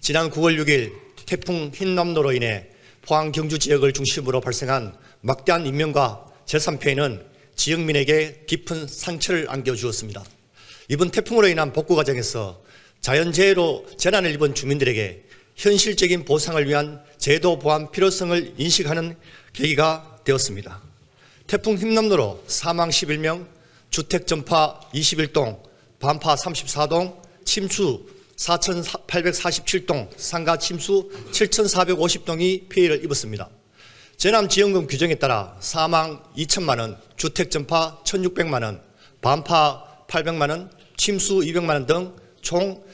지난 9월 6일 태풍 흰남노로 인해 포항 경주 지역을 중심으로 발생한 막대한 인명과 재산 피해는 지역민에게 깊은 상처를 안겨주었습니다. 이번 태풍으로 인한 복구 과정에서 자연재해로 재난을 입은 주민들에게 현실적인 보상을 위한 제도 보완 필요성을 인식하는 계기가 되었습니다. 태풍 흰남노로 사망 11명, 주택 전파 21동, 반파 34동, 침수 4,847동, 상가 침수 7,450동이 피해를 입었습니다. 재난지원금 규정에 따라 사망 2천만 원, 주택 전파 1,600만 원, 반파 800만 원, 침수 200만 원 등 총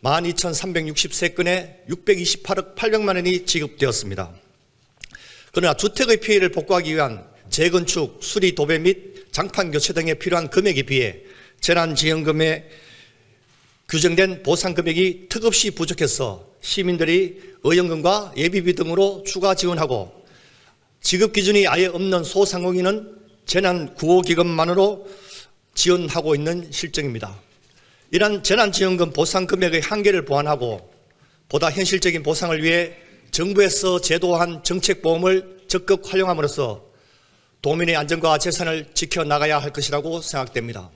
12,363건에 628억 800만 원이 지급되었습니다. 그러나 주택의 피해를 복구하기 위한 재건축, 수리, 도배 및 장판 교체 등에 필요한 금액에 비해 재난지원금에 규정된 보상 금액이 턱없이 부족해서 시민들이 의연금과 예비비 등으로 추가 지원하고 지급 기준이 아예 없는 소상공인은 재난구호기금만으로 지원하고 있는 실정입니다. 이러한 재난지원금 보상 금액의 한계를 보완하고 보다 현실적인 보상을 위해 정부에서 제도화한 정책보험을 적극 활용함으로써 도민의 안전과 재산을 지켜나가야 할 것이라고 생각됩니다.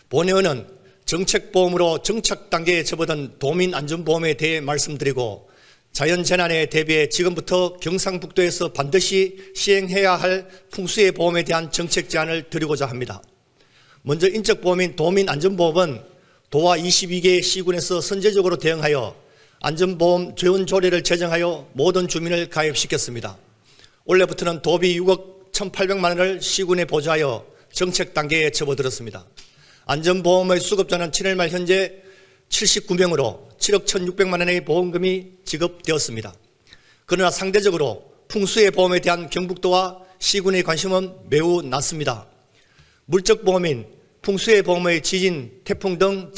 본의원은 정책보험으로 정착 단계에 접어든 도민안전보험에 대해 말씀드리고 자연재난에 대비해 지금부터 경상북도에서 반드시 시행해야 할 풍수해 보험에 대한 정책 제안을 드리고자 합니다. 먼저 인적보험인 도민안전보험은 도와 22개 시군에서 선제적으로 대응하여 안전보험 지원 조례를 제정하여 모든 주민을 가입시켰습니다. 올해부터는 도비 6억 1,800만 원을 시군에 보조하여 정책 단계에 접어들었습니다. 안전보험의 수급자는 7월 말 현재 79명으로 7억 1,600만 원의 보험금이 지급되었습니다. 그러나 상대적으로 풍수해 보험에 대한 경북도와 시군의 관심은 매우 낮습니다. 물적보험인 풍수해 보험의 지진, 태풍 등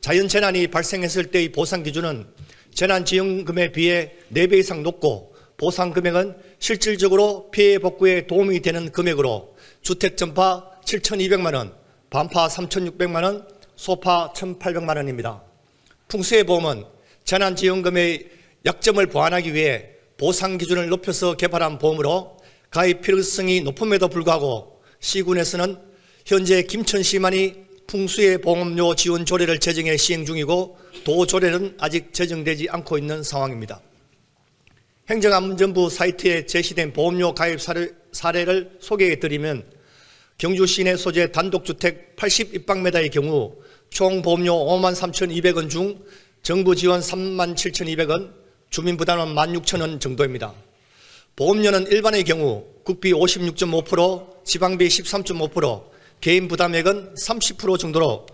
자연재난이 발생했을 때의 보상 기준은 재난지원금에 비해 4배 이상 높고 보상 금액은 실질적으로 피해 복구에 도움이 되는 금액으로 주택 전파 7,200만 원, 반파 3,600만 원, 소파 1,800만 원입니다. 풍수해 보험은 재난지원금의 약점을 보완하기 위해 보상 기준을 높여서 개발한 보험으로 가입 필요성이 높음에도 불구하고 시군에서는 현재 김천시만이 풍수해 보험료 지원 조례를 제정해 시행 중이고 도 조례는 아직 제정되지 않고 있는 상황입니다. 행정안전부 사이트에 제시된 보험료 가입 사례를 소개해 드리면 경주 시내 소재 단독주택 80입방미터의 경우 총 보험료 53,200원 중 정부 지원 37,200원, 주민부담은 16,000원 정도입니다. 보험료는 일반의 경우 국비 56.5%, 지방비 13.5%, 개인 부담액은 30% 정도로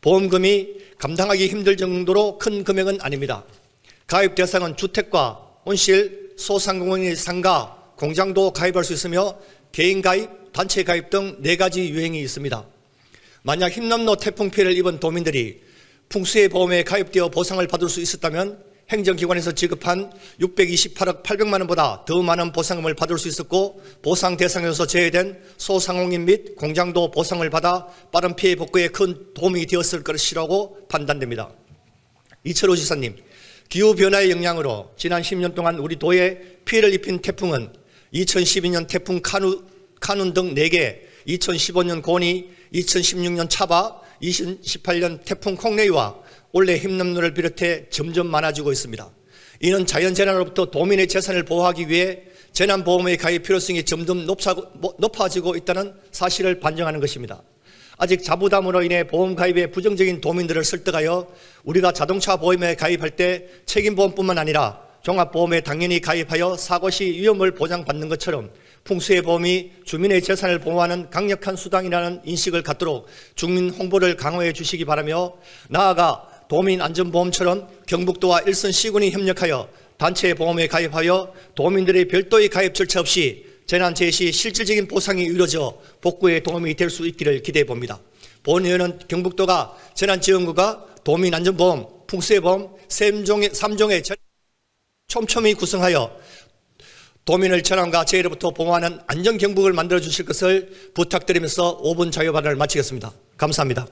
보험금이 감당하기 힘들 정도로 큰 금액은 아닙니다. 가입 대상은 주택과 온실, 소상공인의 상가, 공장도 가입할 수 있으며 개인 가입, 단체 가입 등 4가지 유형이 있습니다. 만약 흰남노 태풍 피해를 입은 도민들이 풍수해 보험에 가입되어 보상을 받을 수 있었다면 행정기관에서 지급한 628억 800만 원보다 더 많은 보상금을 받을 수 있었고 보상 대상에서 제외된 소상공인 및 공장도 보상을 받아 빠른 피해 복구에 큰 도움이 되었을 것이라고 판단됩니다. 이철호 지사님, 기후변화의 영향으로 지난 10년 동안 우리 도에 피해를 입힌 태풍은 2012년 태풍 카눈 등 4개, 2015년 고니, 2016년 차바, 2018년 태풍 콩레이와 올해 흰남노를 비롯해 점점 많아지고 있습니다. 이는 자연재난으로부터 도민의 재산을 보호하기 위해 재난보험의 가입 필요성이 점점 높아지고 있다는 사실을 반증하는 것입니다. 아직 자부담으로 인해 보험 가입에 부정적인 도민들을 설득하여 우리가 자동차 보험에 가입할 때 책임보험뿐만 아니라 종합보험에 당연히 가입하여 사고 시 위험을 보장받는 것처럼 풍수해 보험이 주민의 재산을 보호하는 강력한 수단이라는 인식을 갖도록 주민 홍보를 강화해 주시기 바라며 나아가 도민안전보험처럼 경북도와 일선 시군이 협력하여 단체 보험에 가입하여 도민들의 별도의 가입 절차 없이 재난재해 시 실질적인 보상이 이루어져 복구에 도움이 될 수 있기를 기대해 봅니다. 본의원은 경북도가 재난지원금과 도민안전보험, 풍수해보험 3종의 촘촘히 구성하여 도민을 재난과 재해로부터 보호하는 안전경북을 만들어 주실 것을 부탁드리면서 5분 자유 발언을 마치겠습니다. 감사합니다.